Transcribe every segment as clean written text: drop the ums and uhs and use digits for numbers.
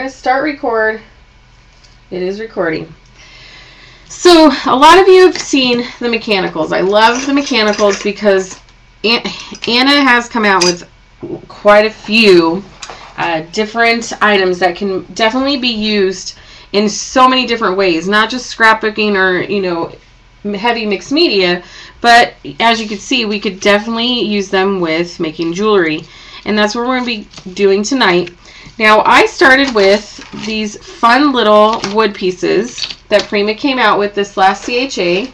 going to start record. It is recording. So a lot of you have seen the Mechanicals. I love the Mechanicals because Anna has come out with quite a few different items that can definitely be used in so many different ways, not just scrapbooking or, you know, heavy mixed media, but as you can see, we could definitely use them with making jewelry, and that's what we're going to be doing tonight. Now, I started with these fun little wood pieces that Prima came out with this last CHA,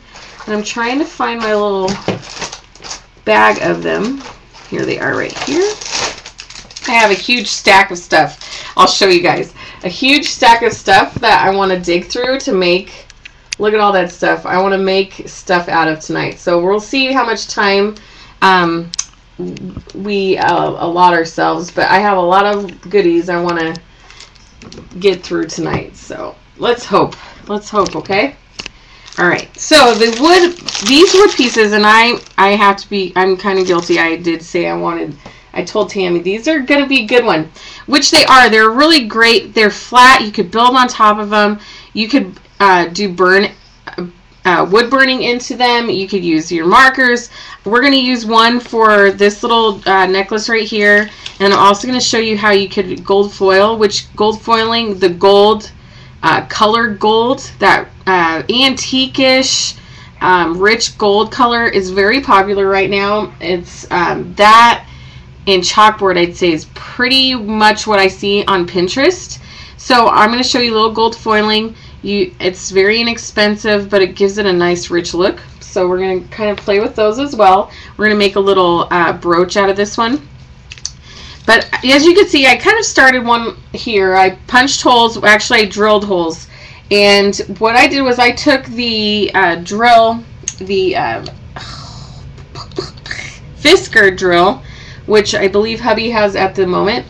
and I'm trying to find my little bag of them. Here they are right here. I have a huge stack of stuff. I'll show you guys. A huge stack of stuff that I want to dig through to make. Look at all that stuff. I want to make stuff out of tonight. So we'll see how much time we allot ourselves. But I have a lot of goodies I want to get through tonight. So let's hope. Let's hope, okay? All right. So the wood, these wood pieces, and I have to be, I'm kind of guilty. I did say I told Tammy these are going to be a good one, which they are. They're really great. They're flat. You could build on top of them. You could do wood burning into them. You could use your markers. We're going to use one for this little necklace right here, and I'm also going to show you how you could gold foil, which gold foiling, the gold, colored gold, that antique-ish, rich gold color is very popular right now. It's that and chalkboard, I'd say, is pretty much what I see on Pinterest. So I'm going to show you a little gold foiling. It's very inexpensive, but it gives it a nice rich look. So we're going to kind of play with those as well. We're going to make a little brooch out of this one. But as you can see, I kind of started one here. I punched holes. Actually, I drilled holes. And what I did was I took the Fisker drill, which I believe hubby has at the moment.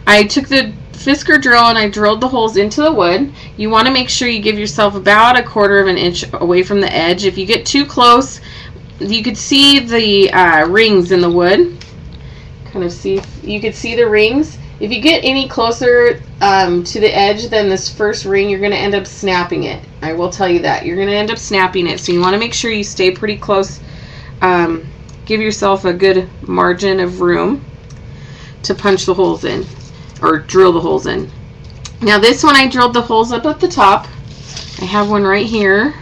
I took the Fisker drill and I drilled the holes into the wood. You want to make sure you give yourself about 1/4 of an inch away from the edge. If you get too close, you could see the rings in the wood. Kind of see, you could see the rings. If you get any closer to the edge than this first ring, you're going to end up snapping it. I will tell you that. You're going to end up snapping it. So you want to make sure you stay pretty close. Give yourself a good margin of room to punch the holes in, or drill the holes in. Now this one, I drilled the holes up at the top. I have one right here.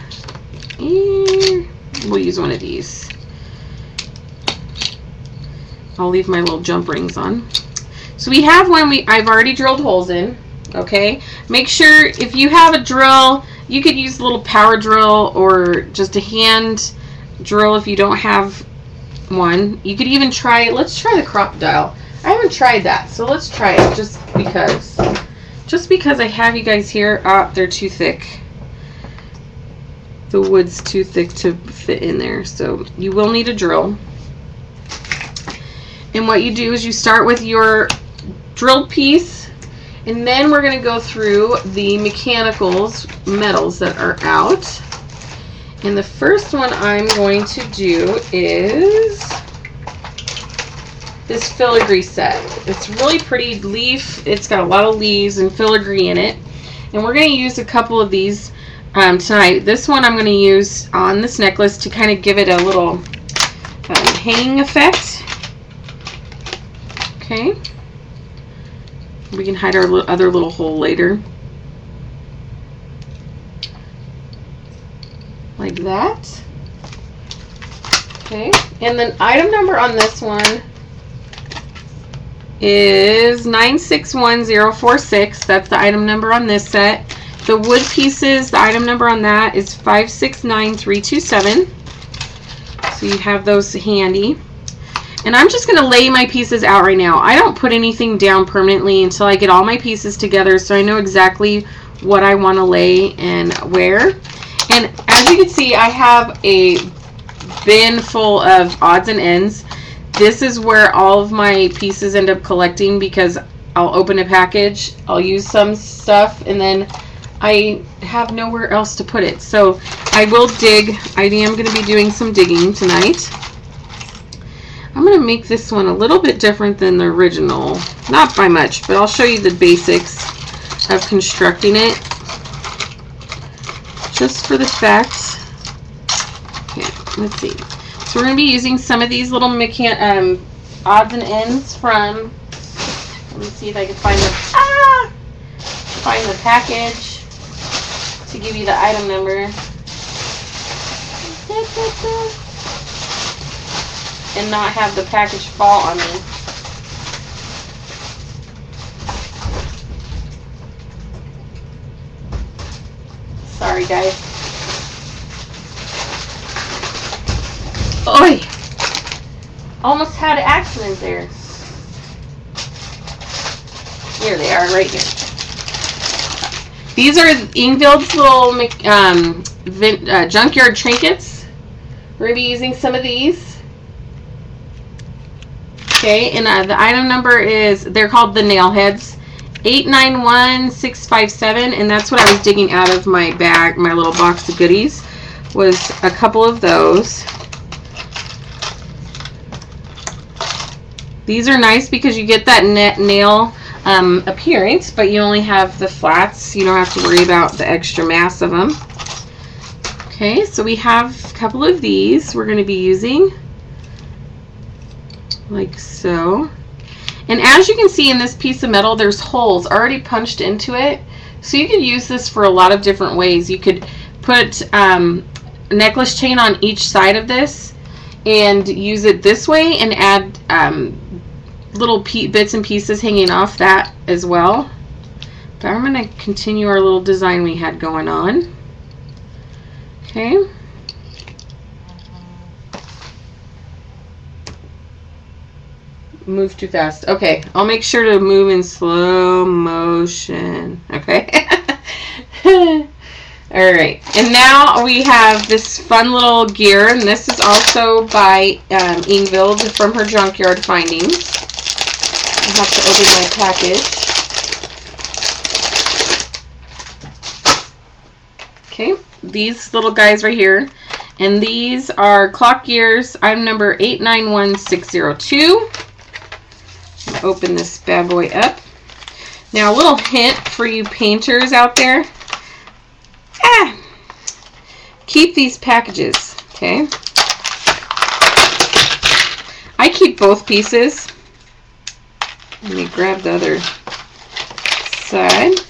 We'll use one of these. I'll leave my little jump rings on. So we have one I've already drilled holes in. Okay, make sure if you have a drill, you could use a little power drill or just a hand drill if you don't have one. You could even try, let's try the crocodile. I haven't tried that, so let's try it just because I have you guys here. They're too thick. The wood's too thick to fit in there, so you will need a drill. And what you do is you start with your drilled piece, and then we're going to go through the Mechanicals metals that are out. And the first one I'm going to do is this filigree set. It's really pretty leaf. It's got a lot of leaves and filigree in it. And we're going to use a couple of these tonight. This one I'm going to use on this necklace to kind of give it a little hanging effect. Okay. We can hide our other little hole later. Like that. Okay, and then item number on this one is 961046. That's the item number on this set. The wood pieces, the item number on that is 569327. So you have those handy. And I'm just going to lay my pieces out right now. I don't put anything down permanently until I get all my pieces together, so I know exactly what I want to lay and where. And as you can see, I have a bin full of odds and ends. This is where all of my pieces end up collecting because I'll open a package, I'll use some stuff, and then I have nowhere else to put it. So I will dig. I am going to be doing some digging tonight. I'm going to make this one a little bit different than the original. Not by much, but I'll show you the basics of constructing it, just for the fact. Okay, let's see. So we're going to be using some of these little odds and ends from, let me see if I can find the package to give you the item number. And not have the package fall on me. Sorry, guys. Oi! Almost had an accident there. Here they are, right here. These are Ingvild's little junkyard trinkets. We're going to be using some of these. Okay, and the item number is, they're called the nail heads, 891657, and that's what I was digging out of my bag, my little box of goodies, was a couple of those. These are nice because you get that nail appearance, but you only have the flats. You don't have to worry about the extra mass of them. Okay, so we have a couple of these we're going to be using, like so. And as you can see in this piece of metal, there's holes already punched into it. So you could use this for a lot of different ways. You could put a necklace chain on each side of this and use it this way and add little bits and pieces hanging off that as well. But I'm going to continue our little design we had going on. Okay. Move too fast. Okay, I'll make sure to move in slow motion. Okay. Alright, and now we have this fun little gear, and this is also by Ingvild from her Junkyard Findings. I have to open my package. Okay, these little guys right here, and these are clock gears, item number 891602. Open this bad boy up. Now a little hint for you painters out there. Keep these packages, okay? I keep both pieces. Let me grab the other side.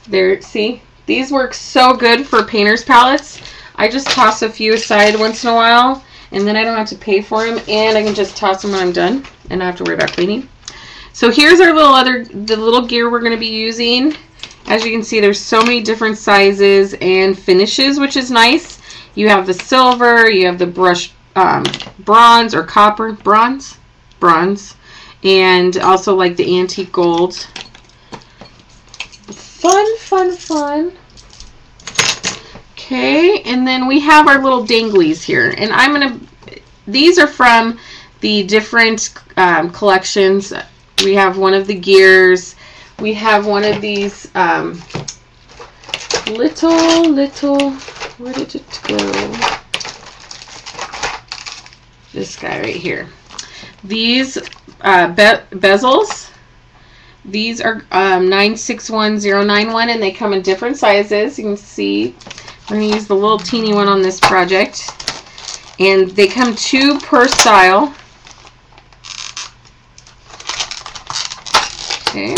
There, see? These work so good for painter's palettes. I just toss a few aside once in a while, and then I don't have to pay for them, and I can just toss them when I'm done, and I don't have to worry about cleaning. So here's our the little gear we're going to be using. As you can see, there's so many different sizes and finishes, which is nice. You have the silver, you have the brushed bronze or copper, bronze, and also like the antique gold. Fun, fun, fun. Okay, and then we have our little danglies here, and these are from the different collections. We have one of the gears. We have one of these little, where did it go? This guy right here. These bezels. These are 961091, and they come in different sizes. You can see I'm going to use the little teeny one on this project. And they come 2 per style. Okay.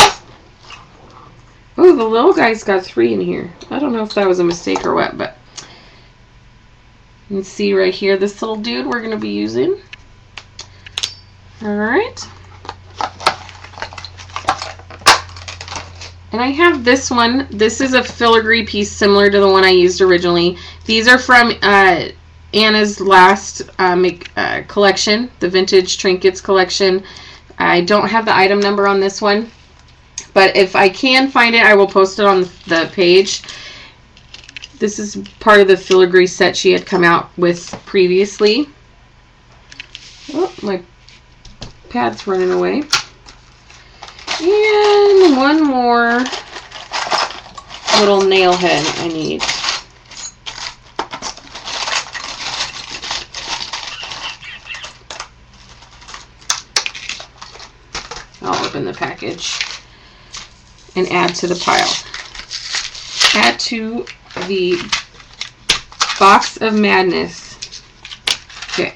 Oh, the little guy's got 3 in here. I don't know if that was a mistake or what, but you can see right here this little dude we're going to be using. Alright. And I have this one. This is a filigree piece similar to the one I used originally. These are from Anna's last collection, the Vintage Trinkets collection. I don't have the item number on this one, but if I can find it, I will post it on the page. This is part of the filigree set she had come out with previously. Oh, my pad's running away. And one more little nail head I need. I'll open the package and add to the pile. Add to the box of madness. Okay.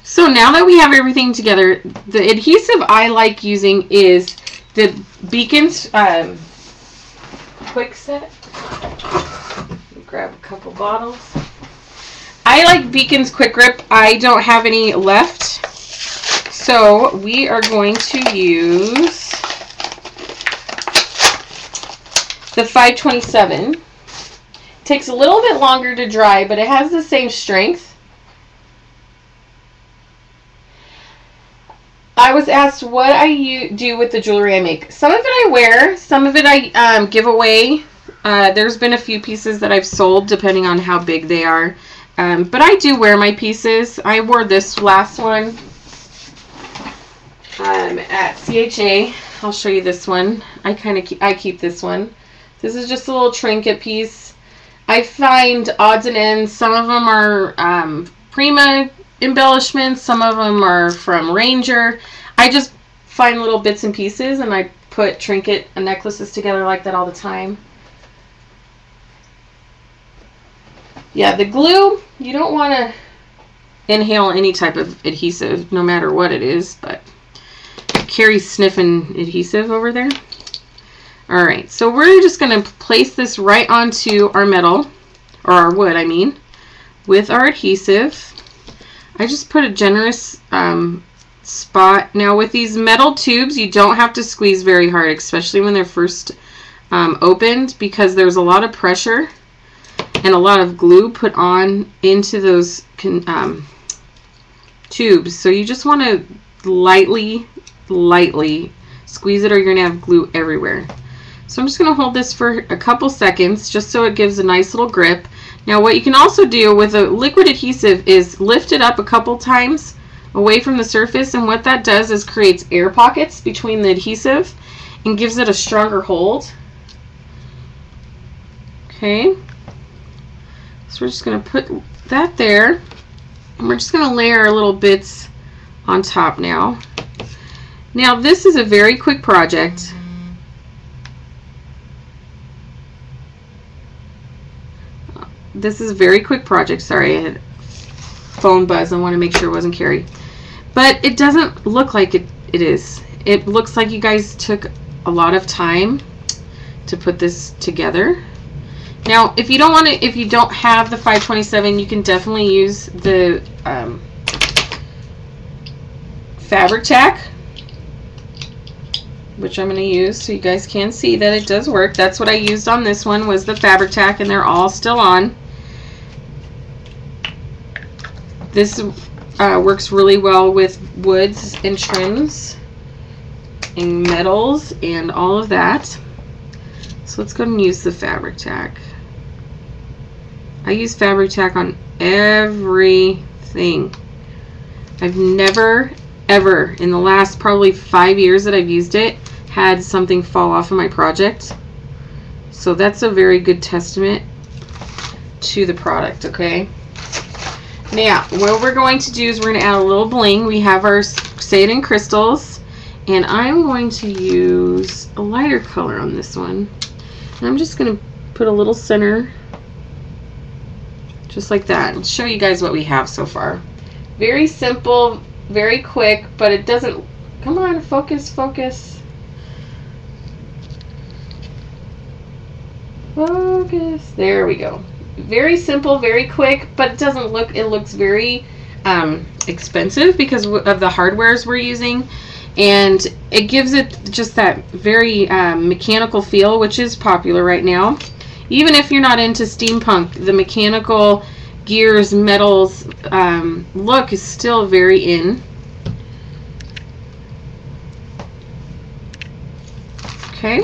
So now that we have everything together, the adhesive I like using is the Beacon's Quick Set. Grab a couple bottles. I like Beacon's Quick Grip. I don't have any left. So we are going to use the 527. Takes a little bit longer to dry, but it has the same strength. I was asked what I do with the jewelry I make. Some of it I wear, some of it I give away. There's been a few pieces that I've sold depending on how big they are. But I do wear my pieces. I wore this last one at CHA. I'll show you this one. I keep this one. This is just a little trinket piece. I find odds and ends. Some of them are Prima embellishments. Some of them are from Ranger. I just find little bits and pieces, and I put trinket and necklaces together like that all the time. Yeah, the glue, you don't want to inhale any type of adhesive, no matter what it is, but Carrie's sniffing adhesive over there. Alright, so we're just going to place this right onto our metal, or our wood, I mean, with our adhesive. I just put a generous spot. Now with these metal tubes, you don't have to squeeze very hard, especially when they're first opened, because there's a lot of pressure and a lot of glue put on into those tubes. So you just want to lightly squeeze it, or you're going to have glue everywhere. So I'm just going to hold this for a couple seconds just so it gives a nice little grip. Now what you can also do with a liquid adhesive is lift it up a couple times away from the surface, and what that does is creates air pockets between the adhesive and gives it a stronger hold. Okay. So we're just going to put that there, and we're just going to layer our little bits on top now. Now this is a very quick project. Sorry, I had phone buzz. I want to make sure it wasn't Carrie. But it doesn't look like it is. It looks like you guys took a lot of time to put this together. Now, if you don't have the 527, you can definitely use the fabric tack, which I'm going to use so you guys can see that it does work. That's what I used on this one, was the fabric tack, and they're all still on. This works really well with woods and trims and metals and all of that. So let's go ahead and use the fabric tack. I use fabric tack on everything. I've never, ever, in the last probably 5 years that I've used it, had something fall off of my project. So that's a very good testament to the product, okay? Now, what we're going to do is we're going to add a little bling. We have our Rosarian crystals, and I'm going to use a lighter color on this one. And I'm just going to put a little center, just like that, and show you guys what we have so far. Very simple, very quick, but it doesn't, come on, focus, focus. Focus, there we go. Very simple, very quick, but it doesn't look, it looks very expensive because of the hardwares we're using, and it gives it just that very mechanical feel, which is popular right now. Even if you're not into steampunk, the mechanical gears, metals look is still very in. Okay.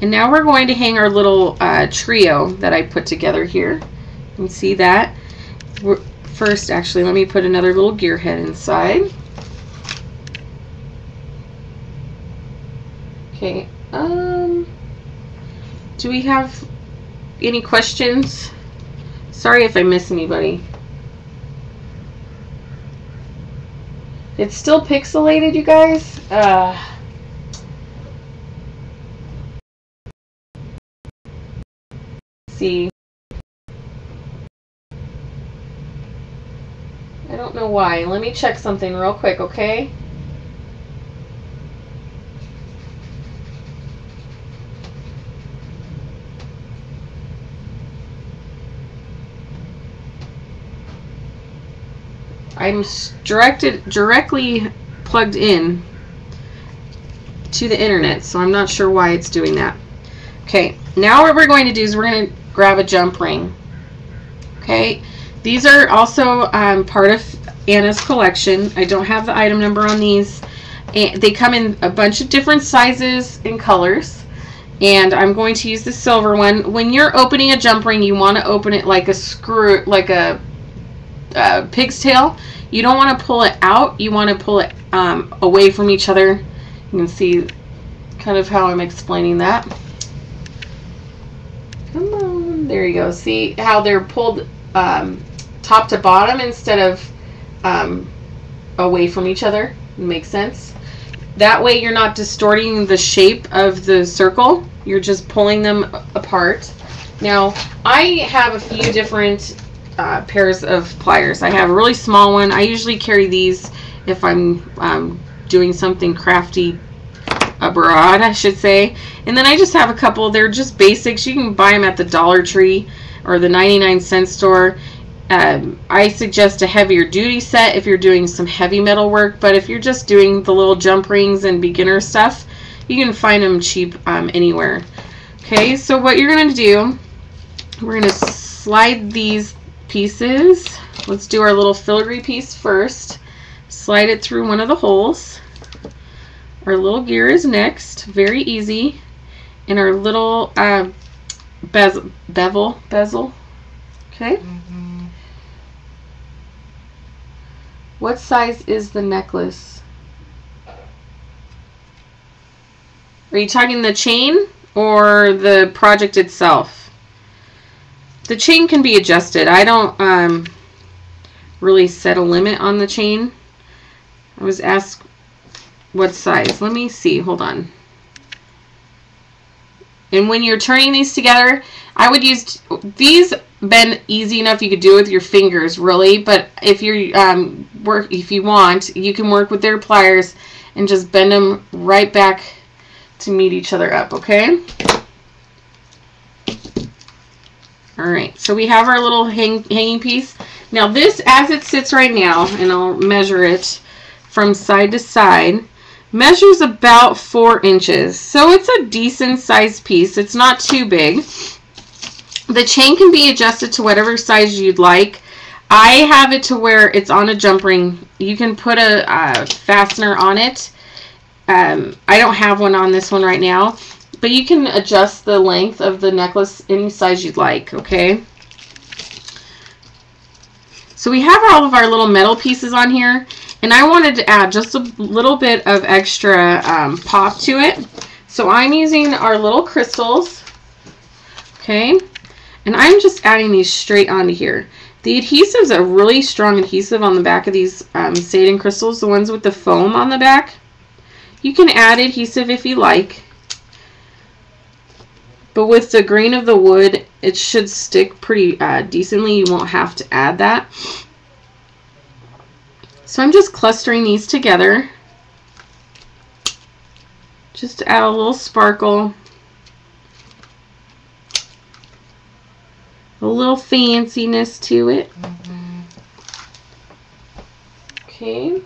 And now we're going to hang our little trio that I put together here. You can see that. First, actually, let me put another little gear head inside. Okay. Do we have any questions? Sorry if I miss anybody. It's still pixelated, you guys. See. I don't know why. Let me check something real quick, okay? I'm directly plugged in to the internet, so I'm not sure why it's doing that. Okay, now what we're going to do is we're going to grab a jump ring. Okay, these are also part of Anna's collection. I don't have the item number on these. And they come in a bunch of different sizes and colors. And I'm going to use the silver one. When you're opening a jump ring, you want to open it like a screw, like a pig's tail. You don't want to pull it out. You want to pull it away from each other. You can see kind of how I'm explaining that. Come on, there you go. See how they're pulled top to bottom instead of away from each other? Makes sense. That way you're not distorting the shape of the circle. You're just pulling them apart. Now, I have a few different pairs of pliers. I have a really small one. I usually carry these if I'm doing something crafty abroad, I should say. And then I just have a couple. They're just basics. You can buy them at the Dollar Tree or the 99-cent store. I suggest a heavier duty set if you're doing some heavy metal work, but if you're just doing the little jump rings and beginner stuff, you can find them cheap anywhere. Okay, so what you're going to do, we're going to slide these pieces. Let's do our little filigree piece first. Slide it through one of the holes. Our little gear is next. Very easy. And our little bezel. Okay. Mm-hmm. What size is the necklace? Are you talking the chain or the project itself? The chain can be adjusted. I don't really set a limit on the chain. I was asked what size. Let me see. Hold on. And when you're turning these together, I would use these. Bend easy enough, you could do it with your fingers, really. But if you if you want, you can work with their pliers and just bend them right back to meet each other up. Okay. All right. So we have our little hanging piece. Now this, as it sits right now, and I'll measure it from side to side, measures about 4 inches. So it's a decent sized piece. It's not too big. The chain can be adjusted to whatever size you'd like. I have it to where it's on a jump ring. You can put a fastener on it. I don't have one on this one right now, but you can adjust the length of the necklace any size you'd like, okay? So we have all of our little metal pieces on here, and I wanted to add just a little bit of extra pop to it. So I'm using our little crystals, okay? And I'm just adding these straight onto here. The adhesive is a really strong adhesive on the back of these Satan crystals, the ones with the foam on the back. You can add adhesive if you like. But with the grain of the wood, it should stick pretty decently. You won't have to add that. So I'm just clustering these together. Just to add a little sparkle. A little fanciness to it. Mm-hmm. Okay.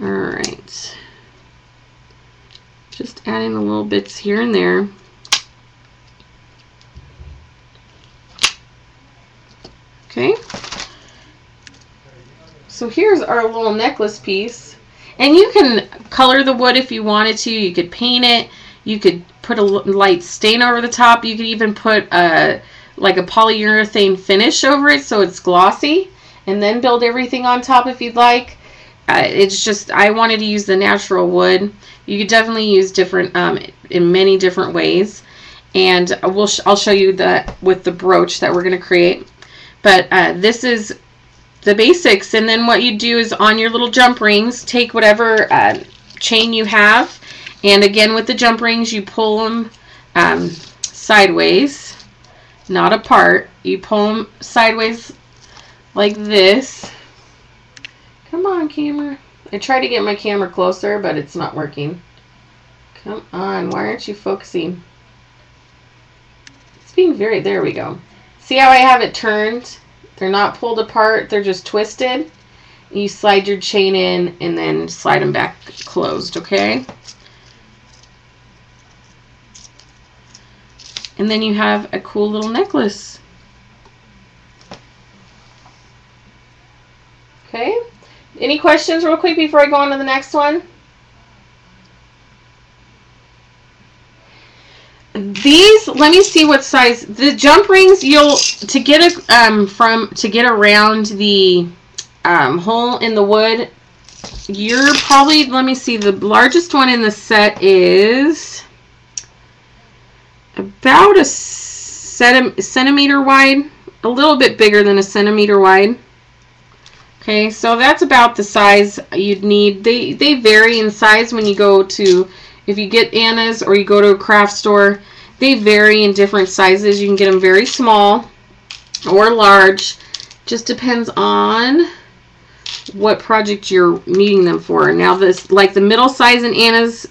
All right. Just adding a little bits here and there. Okay. So here's our little necklace piece. And you can color the wood if you wanted to. You could paint it. You could put a light stain over the top. You could even put like a polyurethane finish over it so it's glossy. And then build everything on top if you'd like. It's just, I wanted to use the natural wood. You could definitely use different, in many different ways. and I'll show you that with the brooch that we're going to create. But this is the basics. And then what you do is on your little jump rings, take whatever chain you have, and again with the jump rings, you pull them sideways, not apart. You pull them sideways like this. Come on, camera. I tried to get my camera closer, but it's not working. Come on, why aren't you focusing? It's being very, there we go. See how I have it turned? They're not pulled apart, they're just twisted. You slide your chain in and then slide them back closed, okay? And then you have a cool little necklace. Okay? Any questions real quick before I go on to the next one? These, let me see what size. The jump rings, you'll to get around the hole in the wood. You're probably, let me see, the largest one in the set is about a centimeter wide, a little bit bigger than a centimeter wide. Okay, so that's about the size you'd need. They vary in size when you go to, if you get Anna's or you go to a craft store, they vary in different sizes. You can get them very small or large. Just depends on what project you're needing them for. Now this, like the middle size in Anna's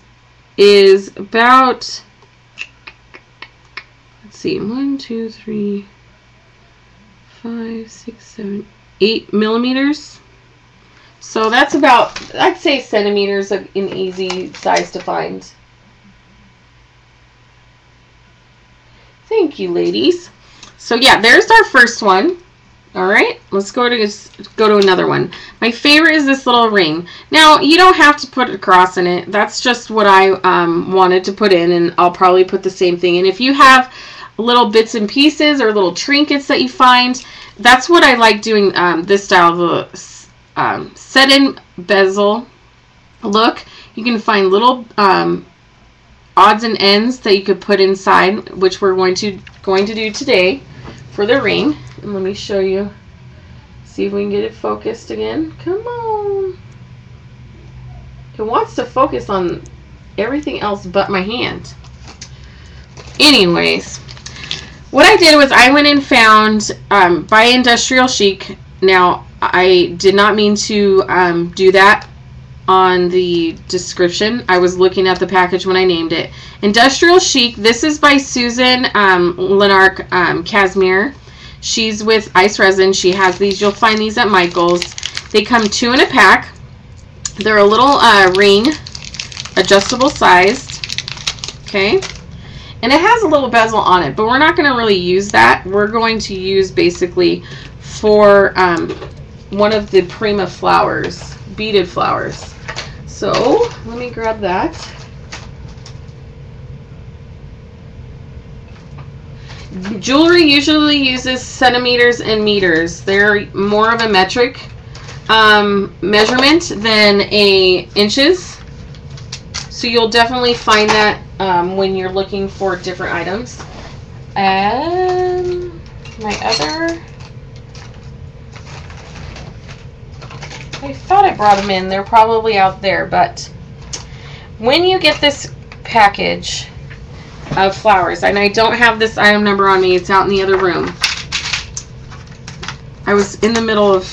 is about, let's see, 1, 2, 3, 5, 6, 7, 8 millimeters. So that's about, I'd say centimeters, an easy size to find. Thank you, ladies. So yeah, there's our first one. All right, let's go to another one. My favorite is this little ring. Now you don't have to put a cross in it. That's just what I wanted to put in, and I'll probably put the same thing. And if you have little bits and pieces or little trinkets that you find, that's what I like doing. This style of the set-in bezel look. You can find little odds and ends that you could put inside, which we're going to do today for the ring. And let me show you. See if we can get it focused again. Come on. It wants to focus on everything else but my hand. Anyways, what I did was I went and found by Industrial Chic. Now, I did not mean to do that on the description. I was looking at the package when I named it. Industrial Chic. This is by Susan Lenark Casimir. She's with ICE Resins. She has these. You'll find these at Michael's. They come 2 in a pack. They're a little ring, adjustable sized. Okay. And it has a little bezel on it, but we're not going to really use that. We're going to use basically for one of the Prima flowers, beaded flowers. So let me grab that. Jewelry usually uses centimeters and meters. They're more of a metric measurement than inches. So you'll definitely find that when you're looking for different items. And my other, I thought I brought them in. They're probably out there. But when you get this package of flowers, and I don't have this item number on me, it's out in the other room. I was in the middle of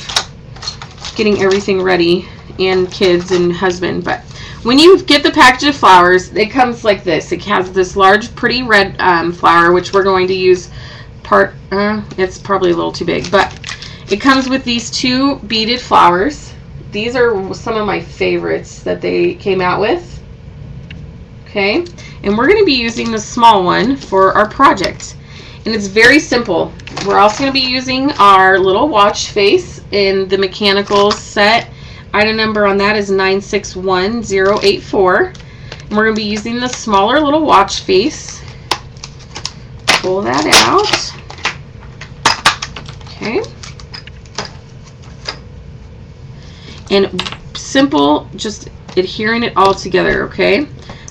getting everything ready, and kids and husband. But when you get the package of flowers, it comes like this. It has this large pretty red flower, which we're going to use it's probably a little too big, but it comes with these 2 beaded flowers. These are some of my favorites that they came out with. Okay, and we're going to be using the small one for our project, and it's very simple. We're also going to be using our little watch face in the Mechanicals set. Item number on that is 961084, and we're going to be using the smaller little watch face. Pull that out. Okay, and simple, just adhering it all together. Okay,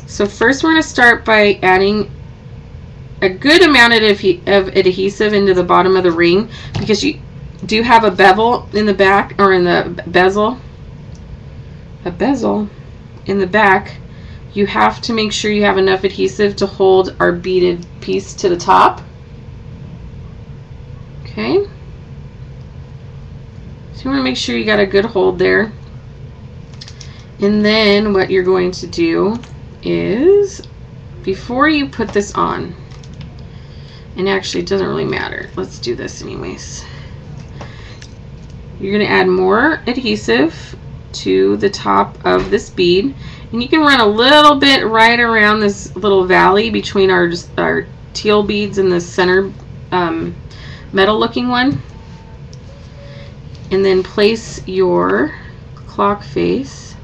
so first we're going to start by adding a good amount of adhesive into the bottom of the ring, because you do have a bevel in the back, or in the bezel. A bezel in the back. You have to make sure you have enough adhesive to hold our beaded piece to the top. Okay. So you want to make sure you got a good hold there. And then what you're going to do is, before you put this on, and actually it doesn't really matter, let's do this anyways. You're going to add more adhesive to the top of this bead, and you can run a little bit right around this little valley between our teal beads and the center metal looking one, and then place your clock face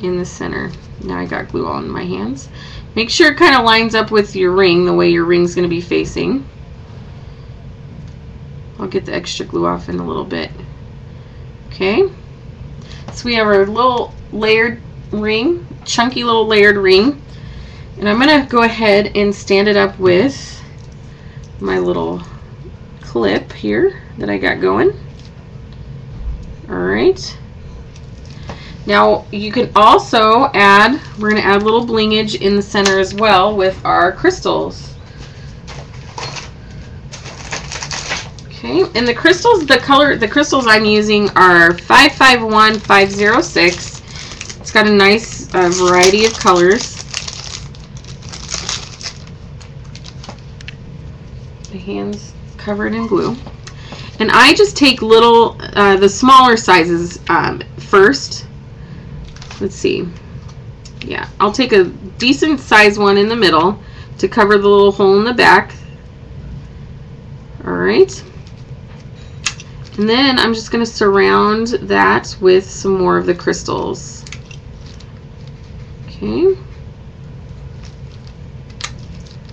in the center. Now I got glue on my hands. Make sure it kind of lines up with your ring, the way your ring's going to be facing. I'll get the extra glue off in a little bit. Okay, so we have our little layered ring, chunky little layered ring, and I'm going to go ahead and stand it up with my little clip here that I got going. Alright, now you can also add, we're going to add a little blingage in the center as well with our crystals. Okay, and the crystals, the crystals I'm using are 551, 506. It's got a nice variety of colors. The hands covered in glue. And I just take little, the smaller sizes first. Let's see. Yeah, I'll take a decent size one in the middle to cover the little hole in the back. Alright. And then I'm just going to surround that with some more of the crystals. Okay.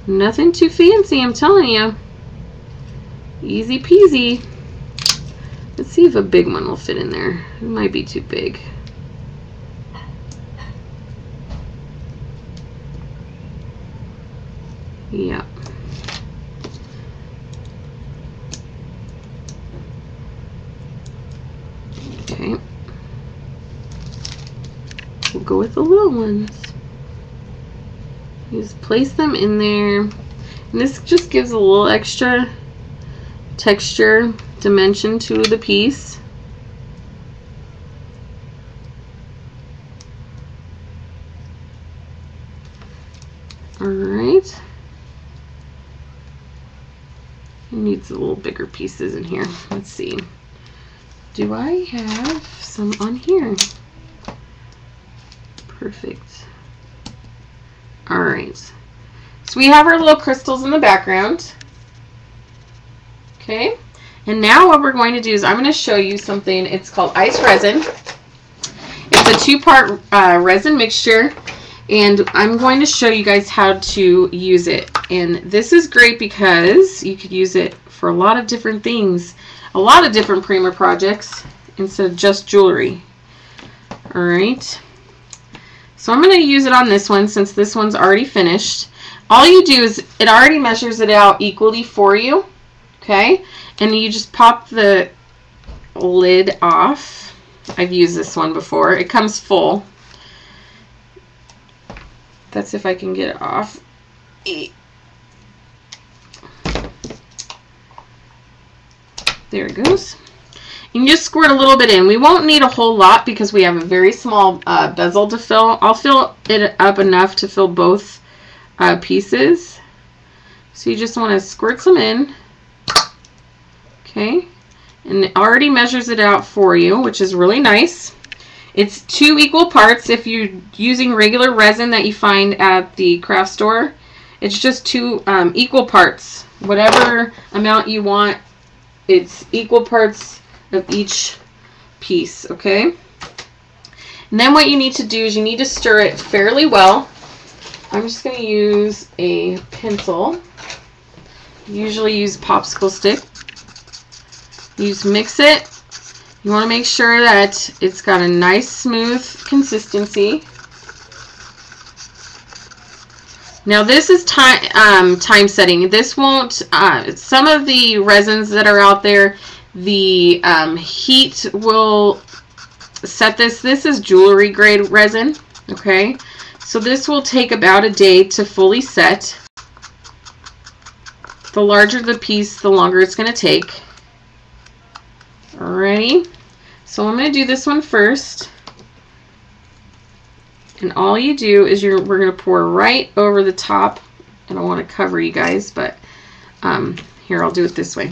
Nothing too fancy, I'm telling you. Easy peasy. Let's see if a big one will fit in there. It might be too big. Yeah. Okay. We'll go with the little ones. Just place them in there. And this just gives a little extra texture, dimension to the piece. Alright. It needs a little bigger pieces in here. Let's see. Do I have some on here? Perfect. Alright. So we have our little crystals in the background. Okay. And now what we're going to do is I'm going to show you something. It's called ICE Resin. It's a two-part resin mixture. And I'm going to show you guys how to use it. And this is great because you could use it for a lot of different things. A lot of different Prima projects instead of just jewelry. Alright. So I'm going to use it on this one since this one's already finished. All you do is it already measures it out equally for you. Okay. And you just pop the lid off. I've used this one before. It comes full. That's if I can get it off. There it goes. You can just squirt a little bit in. We won't need a whole lot because we have a very small bezel to fill. I'll fill it up enough to fill both pieces. So you just want to squirt some in. Okay. And it already measures it out for you, which is really nice. It's 2 equal parts. If you're using regular resin that you find at the craft store, it's just 2 equal parts. Whatever amount you want, it's equal parts of each piece, okay? And then what you need to do is you need to stir it fairly well. I'm just going to use a pencil. Usually use popsicle stick. You just mix it. You want to make sure that it's got a nice smooth consistency. Now this is time setting. This won't, some of the resins that are out there, the heat will set this. This is jewelry grade resin, okay? So this will take about a day to fully set. The larger the piece, the longer it's going to take. Alrighty, so I'm going to do this one first. And all you do is we're going to pour right over the top. I don't want to cover you guys, but here, I'll do it this way.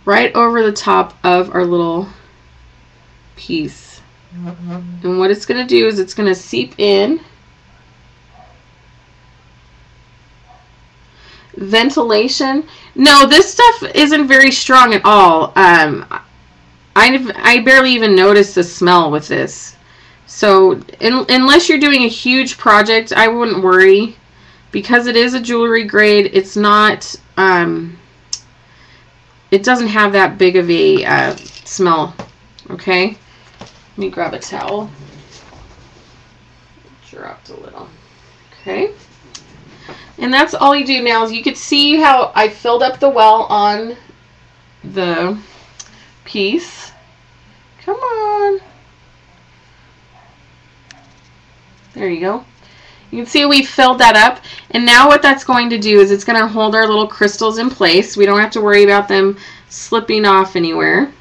Right over the top of our little piece. And what it's going to do is it's going to seep in. Ventilation. No, this stuff isn't very strong at all. I barely even noticed the smell with this. So unless you're doing a huge project, I wouldn't worry, because it is a jewelry grade. It's not, it doesn't have that big of a smell. Okay, let me grab a towel. Dropped a little. Okay, and that's all you do now. Is you could see how I filled up the well on the piece. Come on. There you go. You can see we filled that up, and now what that's going to do is it's going to hold our little crystals in place. We don't have to worry about them slipping off anywhere,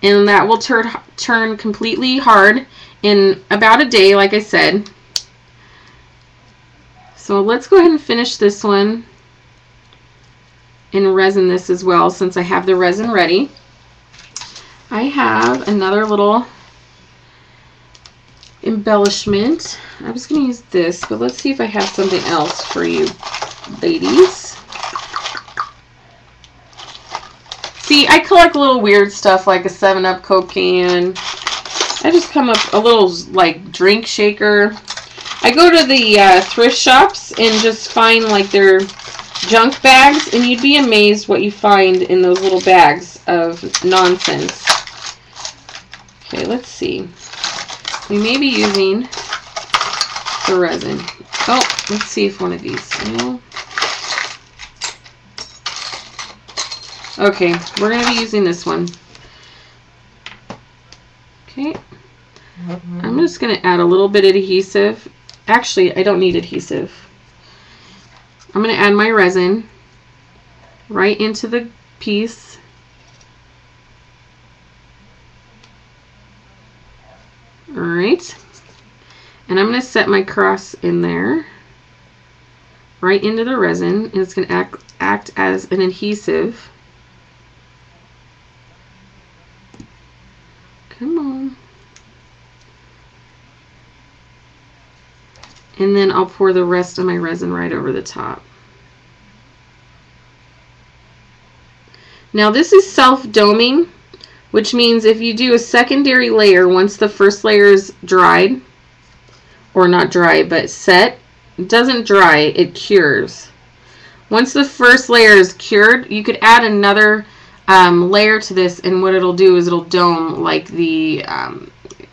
and that will turn completely hard in about a day, like I said. So let's go ahead and finish this one and resin this as well, since I have the resin ready. I have another little embellishment. I was going to use this, but let's see if I have something else for you ladies. See, I collect little weird stuff like a 7-Up Coke can. I just come up a little like drink shaker. I go to the thrift shops and just find like their junk bags, and you'd be amazed what you find in those little bags of nonsense. Okay, let's see. We may be using the resin. Oh, let's see if one of these. No. Okay, we're going to be using this one. Okay. I'm just going to add a little bit of adhesive. Actually, I don't need adhesive. I'm going to add my resin right into the piece. Alright, and I'm going to set my cross in there, right into the resin, and it's going to act as an adhesive. Come on. And then I'll pour the rest of my resin right over the top. Now this is self-doming, which means if you do a secondary layer, once the first layer is dried, or not dry, but set, it doesn't dry, it cures. Once the first layer is cured, you could add another layer to this, and what it'll do is it'll dome like the,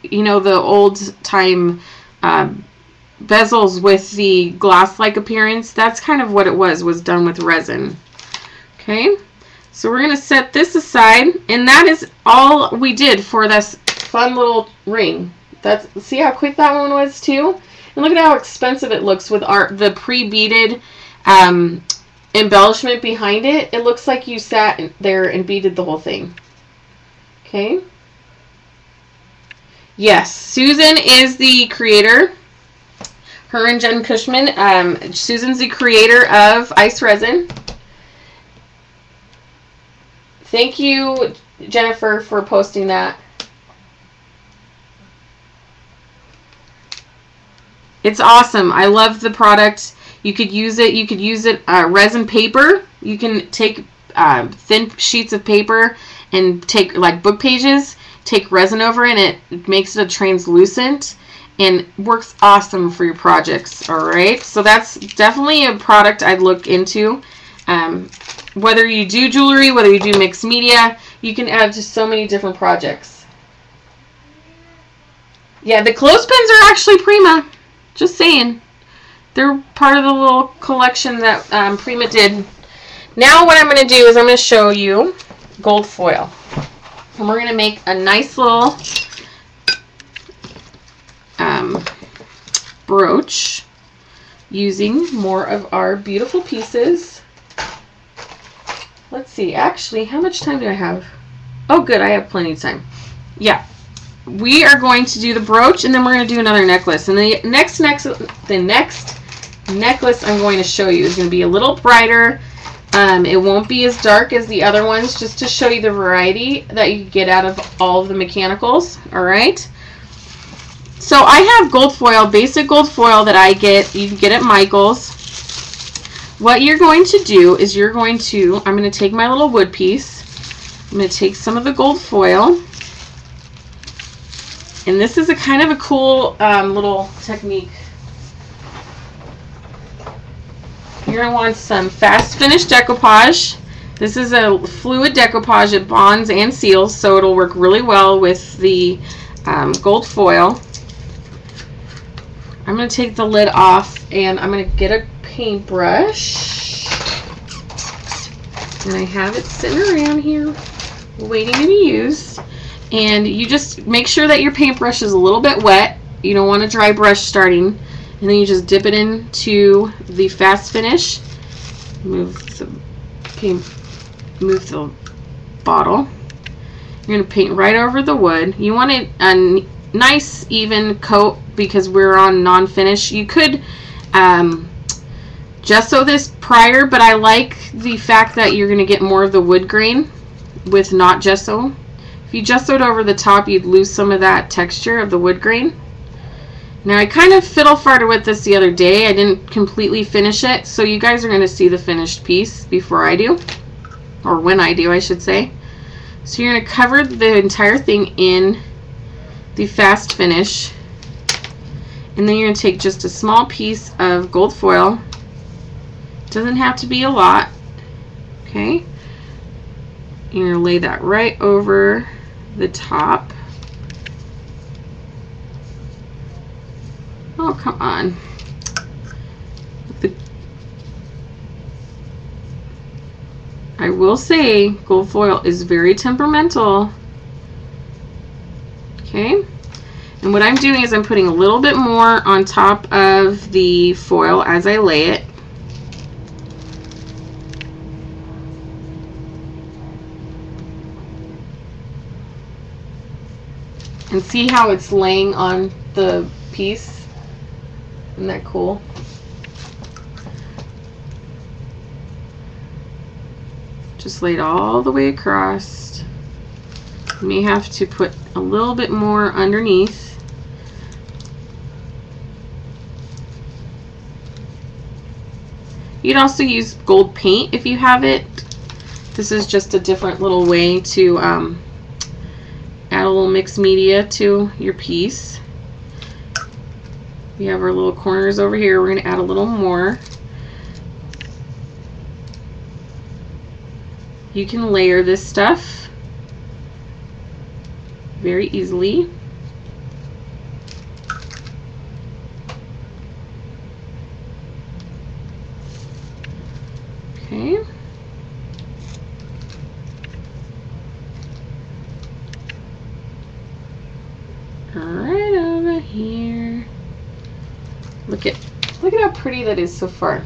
you know, the old time bezels with the gloss-like appearance. That's kind of what it was done with resin. Okay. So we're going to set this aside, and that is all we did for this fun little ring. See how quick that one was too? And look at how expensive it looks with the pre-beaded embellishment behind it. It looks like you sat there and beaded the whole thing. Okay. Yes, Susan is the creator. Her and Jen Cushman. Susan's the creator of ICE Resin. Thank you, Jennifer, for posting that. It's awesome. I love the product. You could use it. You could use it resin paper. You can take thin sheets of paper and take like book pages, take resin over it, and it makes it a translucent and works awesome for your projects. All right. So that's definitely a product I'd look into. Whether you do jewelry, whether you do mixed media, you can add to so many different projects. Yeah, the clothespins are actually Prima. Just saying. They're part of the little collection that Prima did. Now what I'm going to do is I'm going to show you gold foil. And we're going to make a nice little brooch using more of our beautiful pieces. Let's see, actually, how much time do I have? Oh, good, I have plenty of time. Yeah, we are going to do the brooch, and then we're going to do another necklace. And the next necklace I'm going to show you is going to be a little brighter. It won't be as dark as the other ones, just to show you the variety that you get out of all of the mechanicals. All right. So I have gold foil, basic gold foil that I get. You can get at Michael's. What you're going to do is I'm going to take my little wood piece. I'm going to take some of the gold foil. And this is a kind of a cool little technique. You're going to want some fast finish decoupage. This is a fluid decoupage. It bonds and seals, so it'll work really well with the gold foil. I'm going to take the lid off, and I'm going to get a paintbrush. And I have it sitting around here waiting to be used. And you just make sure that your paintbrush is a little bit wet. You don't want a dry brush starting. And then you just dip it into the fast finish. Move the bottle. You're going to paint right over the wood. You want it a nice even coat because we're on non-finish. You could gesso this prior, but I like the fact that you're going to get more of the wood grain with not gesso. If you gessoed over the top, you'd lose some of that texture of the wood grain. Now, I kind of fiddle-farted with this the other day. I didn't completely finish it, so you guys are going to see the finished piece before I do, or when I do, I should say. So you're going to cover the entire thing in the fast finish, and then you're going to take just a small piece of gold foil. Doesn't have to be a lot. Okay, you're going to lay that right over the top. Oh, come on. I will say gold foil is very temperamental. Okay, and what I'm doing is I'm putting a little bit more on top of the foil as I lay it. And see how it's laying on the piece? Isn't that cool? Just lay it all the way across. You may have to put a little bit more underneath. You'd also use gold paint if you have it. This is just a different little way to add a little mixed media to your piece. We have our little corners over here. We're going to add a little more. You can layer this stuff very easily. Okay. Right over here. Look at how pretty that is so far.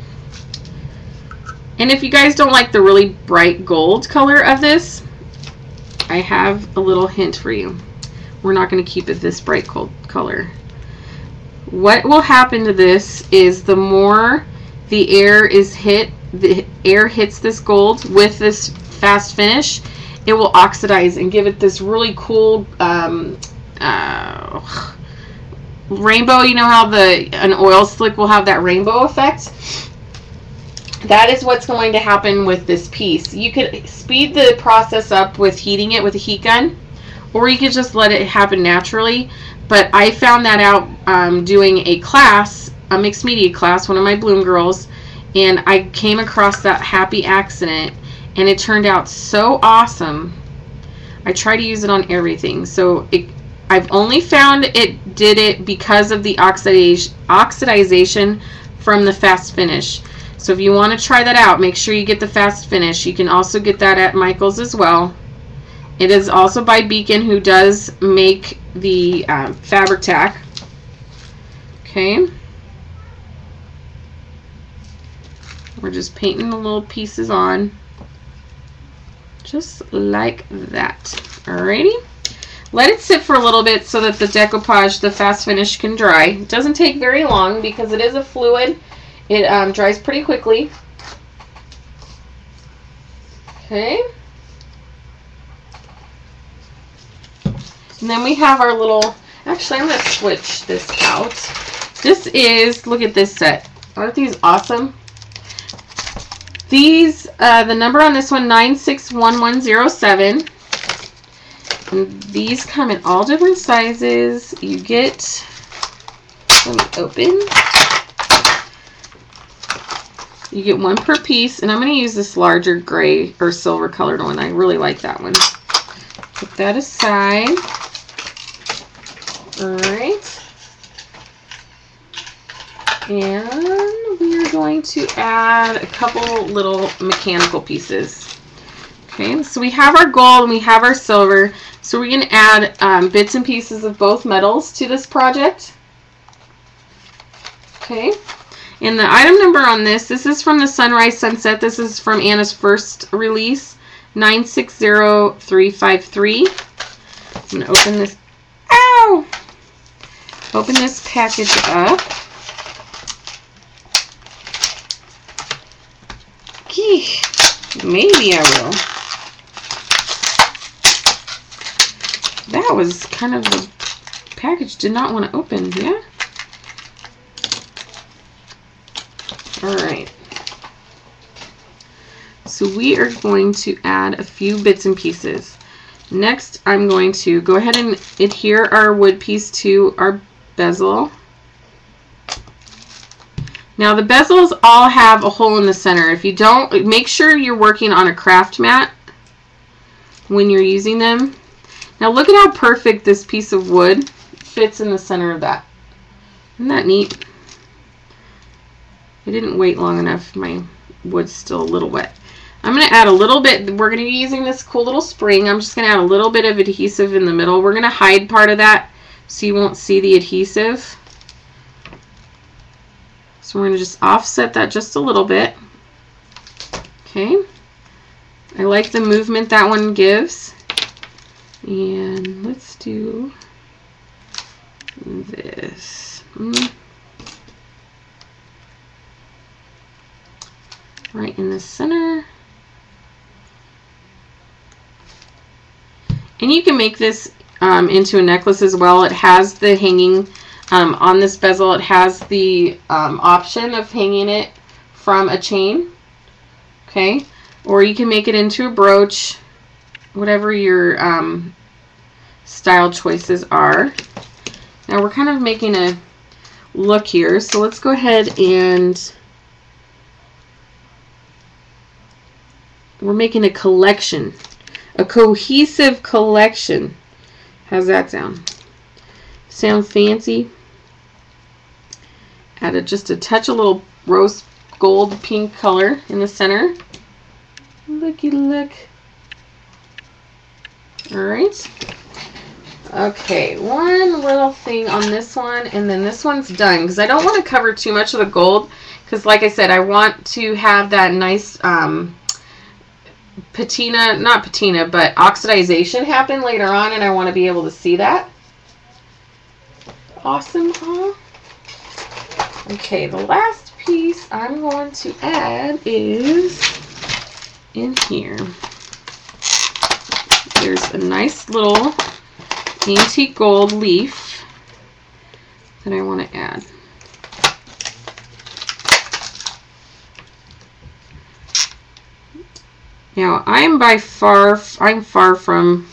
And if you guys don't like the really bright gold color of this, I have a little hint for you. We're not going to keep it this bright gold color. What will happen to this is the more the air hits this gold with this fast finish, it will oxidize and give it this really cool rainbow. You know how an oil slick will have that rainbow effect? That is what's going to happen with this piece. You could speed the process up with heating it with a heat gun, or you could just let it happen naturally. But I found that out doing a class, a mixed media class, one of my Bloom girls, and I came across that happy accident, and it turned out so awesome. I try to use it on everything. So I've only found it did it because of the oxidization from the Fast Finish. So if you want to try that out, make sure you get the Fast Finish. You can also get that at Michael's as well. It is also by Beacon, who does make the fabric tack. Okay. We're just painting the little pieces on. Just like that. Alrighty. Let it sit for a little bit so that the decoupage, the Fast Finish, can dry. It doesn't take very long because it is a fluid. It dries pretty quickly. Okay. And then we have our little, actually I'm going to switch this out. This is, look at this set. Aren't these awesome? These, the number on this one, 961107. And these come in all different sizes. You get, let me open. You get one per piece, and I'm going to use this larger gray or silver colored one. I really like that one. Put that aside. Alright. And we are going to add a couple little mechanical pieces. Okay, so we have our gold and we have our silver. So we're going to add bits and pieces of both metals to this project. Okay. And the item number on this is from the Sunrise Sunset. This is from Anna's first release, 960353. I'm going to open this. Ow! Open this package up. Gee, maybe I will. That was kind of the package did not want to open, yeah? Alright. So we are going to add a few bits and pieces. Next, I'm going to go ahead and adhere our wood piece to our bezel. Now the bezels all have a hole in the center. If you don't, make sure you're working on a craft mat when you're using them. Now look at how perfect this piece of wood fits in the center of that. Isn't that neat? I didn't wait long enough. My wood's still a little wet. I'm going to add a little bit. We're going to be using this cool little spring. I'm just going to add a little bit of adhesive in the middle. We're going to hide part of that so you won't see the adhesive. So we're going to just offset that just a little bit. Okay. I like the movement that one gives. And let's do this. Right in the center. And you can make this into a necklace as well. It has the hanging on this bezel. It has the option of hanging it from a chain. Okay. Or you can make it into a brooch. Whatever your style choices are. Now we're kind of making a look here. So let's go ahead and we're making a collection. A cohesive collection. How's that sound? Sound fancy? Added just a touch of little rose gold pink color in the center. Looky look. Alright. Okay, one little thing on this one, and then this one's done, because I don't want to cover too much of the gold, because like I said, I want to have that nice patina, not patina, but oxidization happen later on, and I want to be able to see that. Awesome, huh? Okay, the last piece I'm going to add is in here. There's a nice little antique gold leaf that I want to add. Now, I'm far from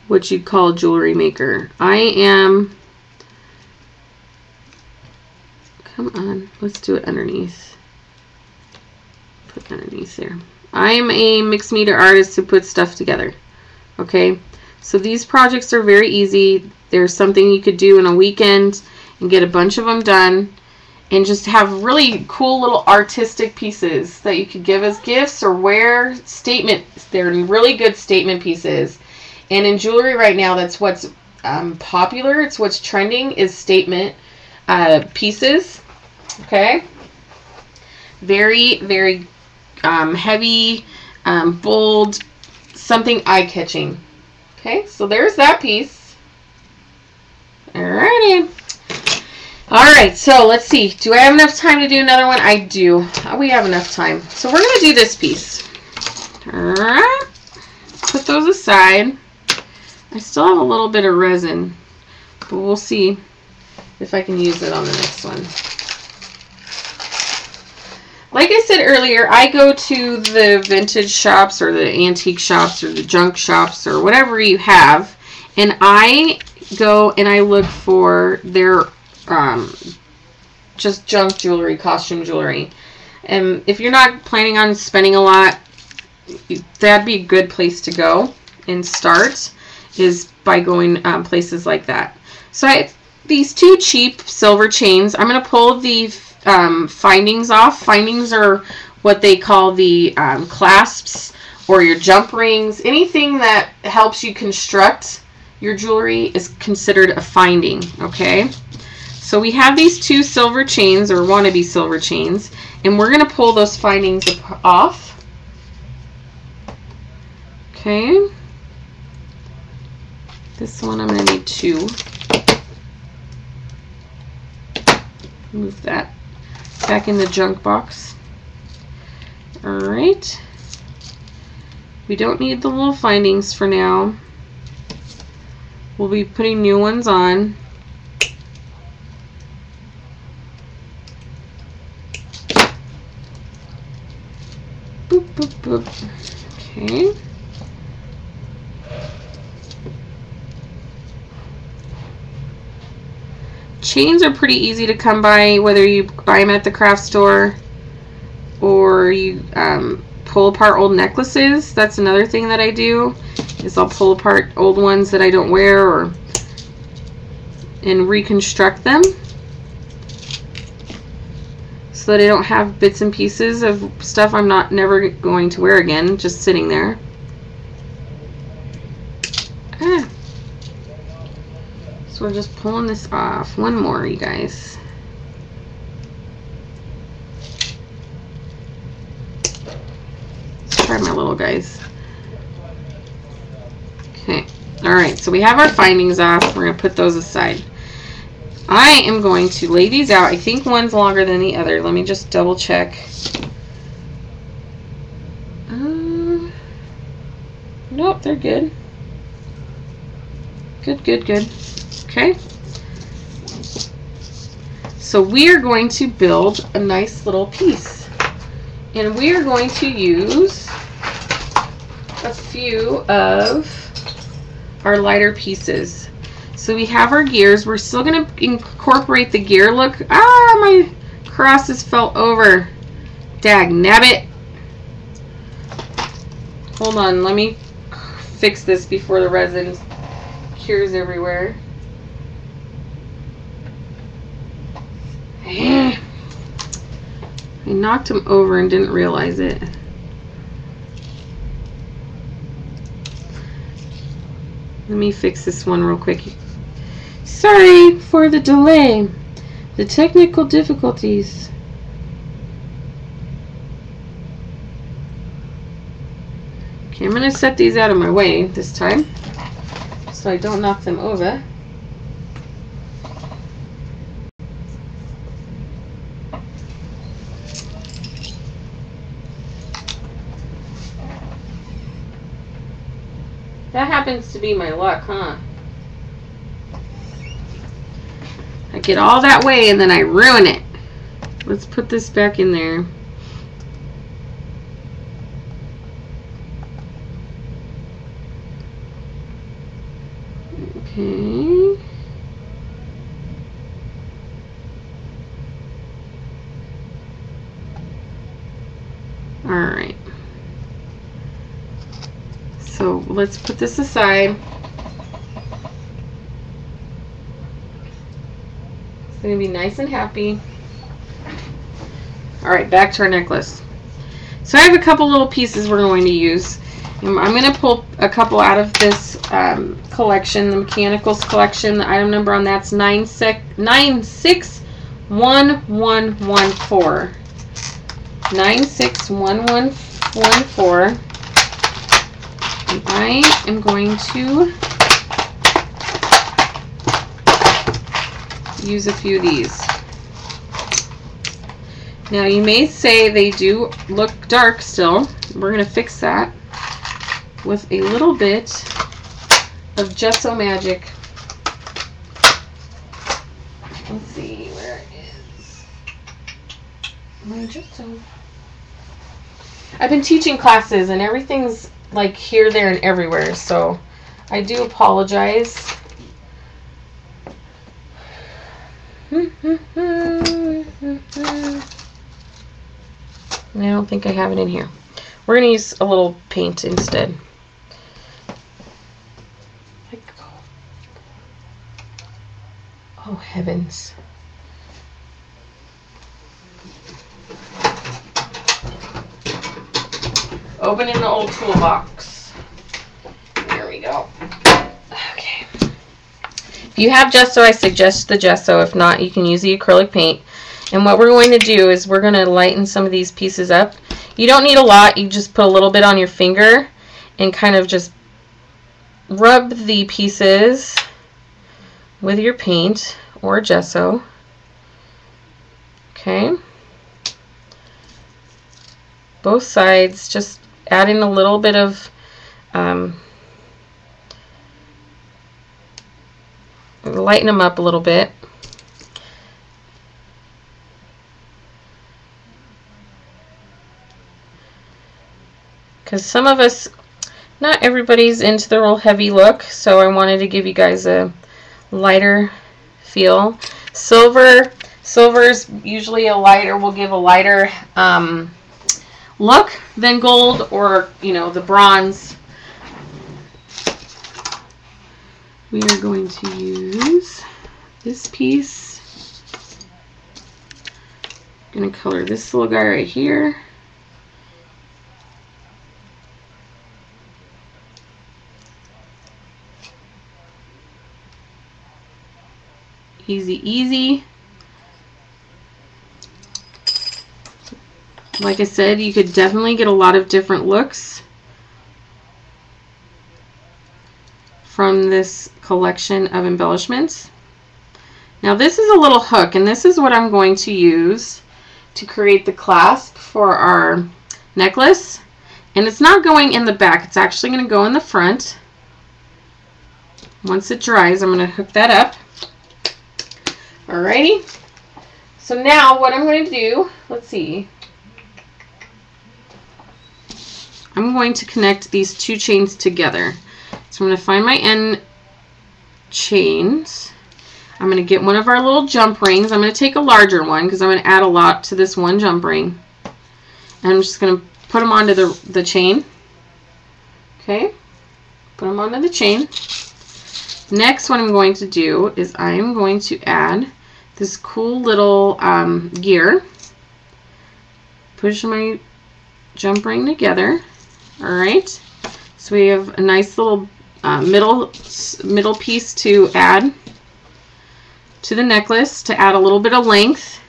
what you'd call a jewelry maker. I am, come on, let's do it underneath. Put underneath there. I'm a mixed media artist who puts stuff together. Okay, so these projects are very easy. There's something you could do in a weekend and get a bunch of them done. and just have really cool little artistic pieces that you could give as gifts or wear. They're really good statement pieces. And in jewelry right now, that's what's popular. It's what's trending is statement pieces. Okay. Very, very heavy, bold, something eye-catching. Okay, so there's that piece. Alrighty. Alright, so let's see. Do I have enough time to do another one? I do. We have enough time. So we're going to do this piece. Alright. Put those aside. I still have a little bit of resin, but we'll see if I can use it on the next one. Like I said earlier, I go to the vintage shops or the antique shops or the junk shops or whatever you have, and I go and I look for their just junk jewelry, costume jewelry. And if you're not planning on spending a lot, that'd be a good place to go and start, is by going places like that. So I have these two cheap silver chains. I'm going to pull the findings off. Findings are what they call the clasps or your jump rings. Anything that helps you construct your jewelry is considered a finding. Okay, so we have these two silver chains, or wannabe silver chains, and we're going to pull those findings off. Okay, this one I'm going to need two. Move that back in the junk box. Alright. We don't need the little findings for now. We'll be putting new ones on. Boop, boop, boop. Okay. Chains are pretty easy to come by, whether you buy them at the craft store or you pull apart old necklaces. That's another thing that I do, is I'll pull apart old ones that I don't wear and reconstruct them so that I don't have bits and pieces of stuff I'm never going to wear again just sitting there. So we're just pulling this off. One more, you guys. Let's try my little guys. Okay. Alright, so we have our findings off. We're going to put those aside. I am going to lay these out. I think one's longer than the other. Let me just double check. Nope, they're good. Good, good, good. Okay, so we are going to build a nice little piece, and we are going to use a few of our lighter pieces. So we have our gears. We're still going to incorporate the gear look. My crosses fell over. Dag nabbit. Hold on, let me fix this before the resin cures everywhere. I knocked him over and didn't realize it. Let me fix this one real quick. Sorry for the delay. The technical difficulties. Okay, I'm going to set these out of my way this time so I don't knock them over. That happens to be my luck, huh? I get all that way and then I ruin it. Let's put this back in there. Okay. All right. So let's put this aside. It's going to be nice and happy. Alright, back to our necklace. So I have a couple little pieces we're going to use. I'm going to pull a couple out of this collection, the Mechanicals collection. The item number on that's 961114. 961114. And I am going to use a few of these. Now you may say they do look dark still. We're going to fix that with a little bit of Gesso Magic. Let's see, where is my Gesso? I've been teaching classes and everything's like here, there, and everywhere, so I do apologize. I don't think I have it in here. We're going to use a little paint instead. Oh, heavens. Opening the old toolbox. There we go. Okay. If you have gesso, I suggest the gesso. If not, you can use the acrylic paint. And what we're going to do is we're going to lighten some of these pieces up. You don't need a lot. You just put a little bit on your finger and kind of just rub the pieces with your paint or gesso. Okay. Both sides, just adding a little bit of lighten them up a little bit. Because some of us, not everybody's into the real heavy look, so I wanted to give you guys a lighter feel. Silver's usually a lighter, will give a lighter look than gold, or you know, the bronze. We are going to use this piece. I'm going to color this little guy right here. Easy, easy. Like I said, you could definitely get a lot of different looks from this collection of embellishments. Now this is a little hook, and this is what I'm going to use to create the clasp for our necklace. And it's not going in the back, it's actually going to go in the front. Once it dries, I'm going to hook that up. Alrighty, so now what I'm going to do, let's see, I'm going to connect these two chains together. So I'm going to find my end chains. I'm going to get one of our little jump rings. I'm going to take a larger one because I'm going to add a lot to this one jump ring. And I'm just going to put them onto the chain. Okay, put them onto the chain. Next, what I'm going to do is I'm going to add this cool little gear. Push my jump ring together. Alright, so we have a nice little middle piece to add to the necklace to add a little bit of length.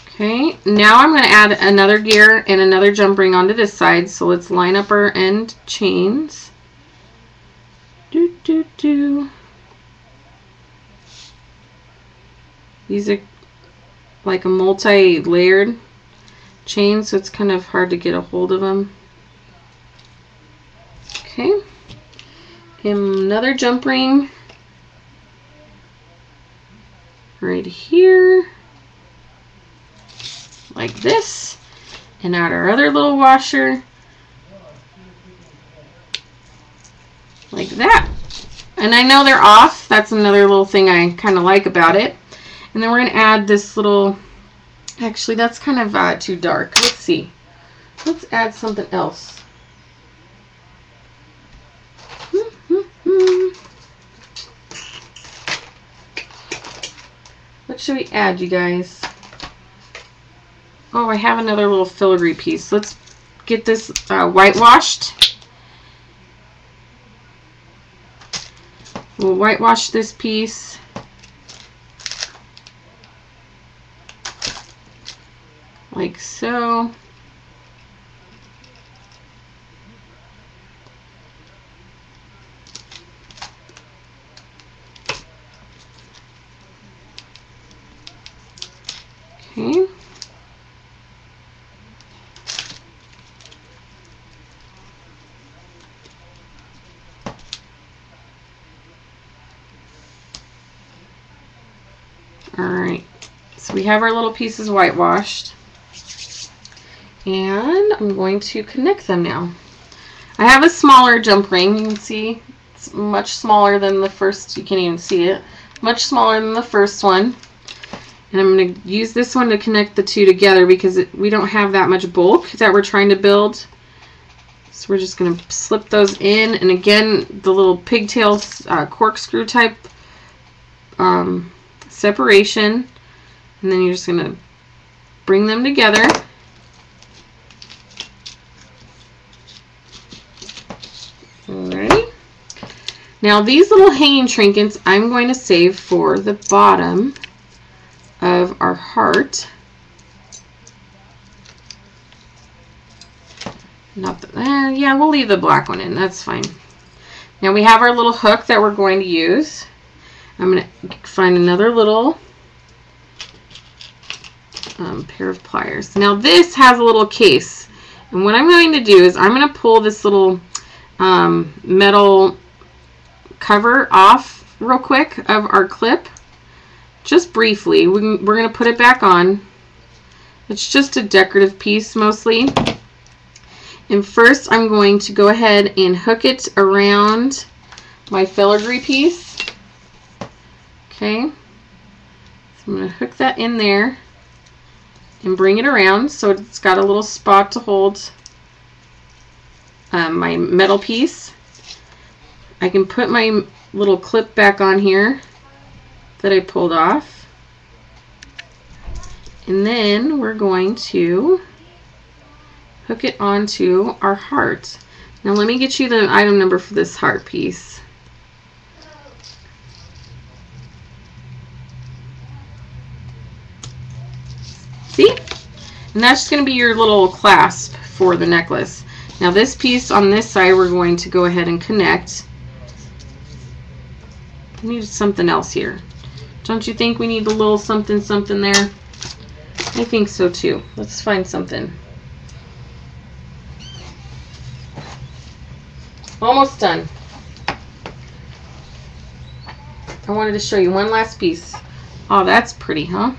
Okay, now I'm going to add another gear and another jump ring onto this side. So let's line up our end chains. These are like a multi-layered chain, so it's kind of hard to get a hold of them. Okay, another jump ring right here, like this, and add our other little washer, like that. And I know they're off. That's another little thing I kind of like about it. And then we're going to add this little, actually that's kind of too dark. Let's see. Let's add something else. What should we add, you guys? Oh, I have another little filigree piece. Let's get this whitewashed. We'll whitewash this piece. Like so. Okay. All right. So we have our little pieces whitewashed. And I'm going to connect them now. I have a smaller jump ring. You can see it's much smaller than the first. You can't even see it. Much smaller than the first one. And I'm going to use this one to connect the two together because we don't have that much bulk that we're trying to build. So we're just going to slip those in. And again, the little pigtail corkscrew type separation. And then you're just going to bring them together. Alright. Now these little hanging trinkets I'm going to save for the bottom of our heart. Not the, yeah, we'll leave the black one in. That's fine. Now we have our little hook that we're going to use. I'm going to find another little pair of pliers. Now this has a little case. And what I'm going to do is I'm going to pull this little metal cover off real quick of our clip. Just briefly. We're going to put it back on. It's just a decorative piece mostly. And first I'm going to go ahead and hook it around my filigree piece. Okay. So I'm going to hook that in there and bring it around so it's got a little spot to hold my metal piece. I can put my little clip back on here that I pulled off. And then we're going to hook it onto our heart. Now let me get you the item number for this heart piece. See? And that's just going to be your little clasp for the necklace. Now this piece on this side we're going to go ahead and connect. We need something else here. Don't you think we need a little something something there? I think so too. Let's find something. Almost done. I wanted to show you one last piece. Oh, that's pretty, huh?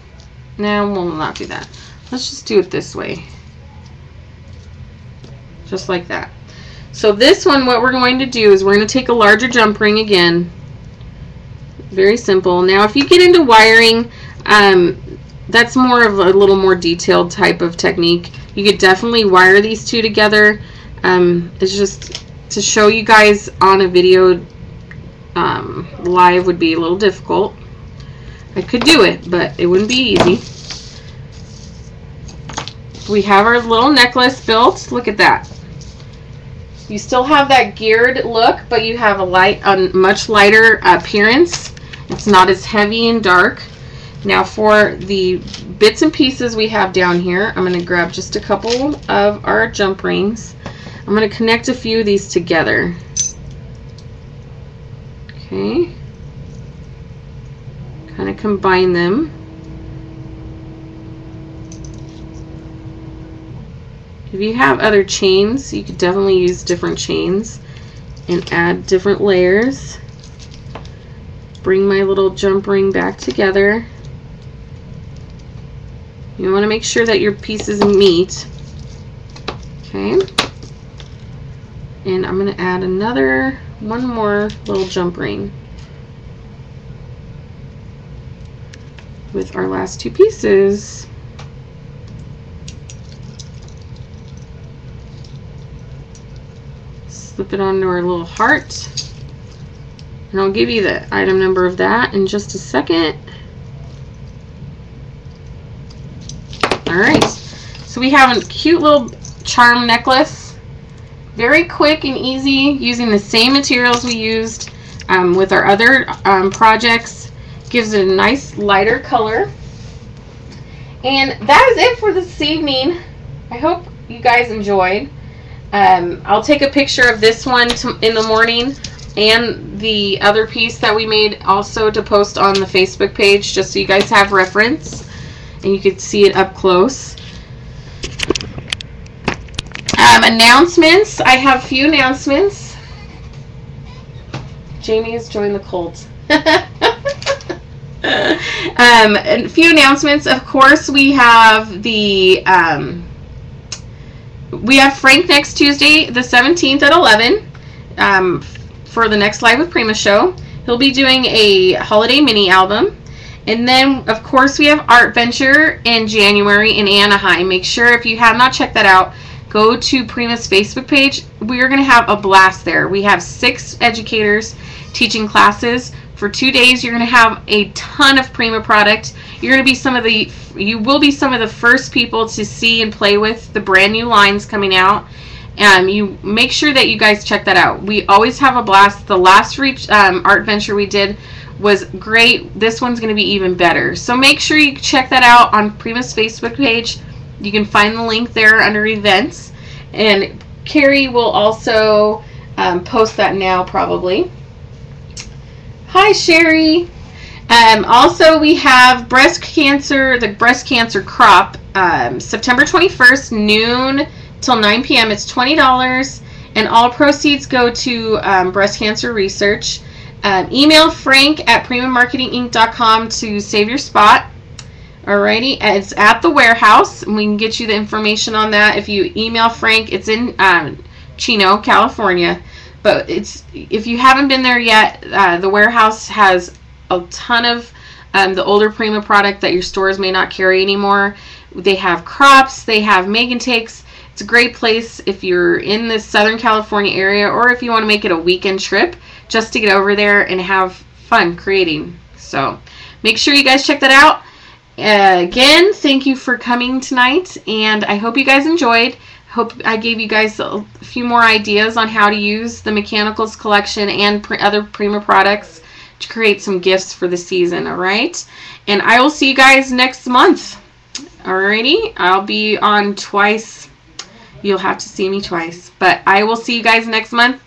No, we'll not do that. Let's just do it this way. Just like that. So this one, what we're going to do is we're going to take a larger jump ring again. Very simple. Now if you get into wiring, that's more of a little more detailed type of technique. You could definitely wire these two together. It's just to show you guys on a video live would be a little difficult. I could do it, but it wouldn't be easy. We have our little necklace built. Look at that. You still have that geared look, but you have a much lighter appearance. It's not as heavy and dark. Now for the bits and pieces we have down here, I'm going to grab just a couple of our jump rings. I'm going to connect a few of these together. Okay. Kind of combine them. If you have other chains, you could definitely use different chains and add different layers. Bring my little jump ring back together. You want to make sure that your pieces meet. Okay. And I'm going to add one more little jump ring with our last two pieces. Slip it onto our little heart. And I'll give you the item number of that in just a second. Alright, we have a cute little charm necklace. Very quick and easy, using the same materials we used with our other projects. Gives it a nice lighter color. And that is it for this evening. I hope you guys enjoyed. I'll take a picture of this one in the morning, and the other piece that we made also to post on the Facebook page, just so you guys have reference and you can see it up close. Announcements. I have a few announcements. Jamie has joined the cult. A few announcements. Of course, we have the Frank next Tuesday, the 17th at 11, for the next Live with Prima show. He'll be doing a holiday mini album. And then, of course, we have Art Venture in January in Anaheim. Make sure, if you have not checked that out, go to Prima's Facebook page. We are going to have a blast there. We have 6 educators teaching classes. For 2 days, you're going to have a ton of Prima product. You will be some of the first people to see and play with the brand new lines coming out. You make sure that you guys check that out. We always have a blast. The last Art Venture we did was great. This one's going to be even better. So make sure you check that out on Prima's Facebook page. You can find the link there under events. And Carrie will also post that now probably. Hi, Sherry. Also, we have the breast cancer crop, September 21st, noon till 9 p.m. It's $20, and all proceeds go to breast cancer research. Email Frank at primamarketinginc.com to save your spot. Alrighty, it's at the warehouse, and we can get you the information on that. If you email Frank, it's in Chino, California. But if you haven't been there yet, the warehouse has a ton of the older Prima product that your stores may not carry anymore. They have crops, they have make and takes. It's a great place if you're in the Southern California area, or if you want to make it a weekend trip just to get over there and have fun creating. So make sure you guys check that out. Again, thank you for coming tonight, and I hope you guys enjoyed. Hope I gave you guys a few more ideas on how to use the Mechanicals collection and other Prima products to create some gifts for the season, alright? And I will see you guys next month. Alrighty? I'll be on twice. You'll have to see me twice. But I will see you guys next month.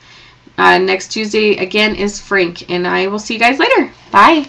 Next Tuesday, again, is Frank. And I will see you guys later. Bye.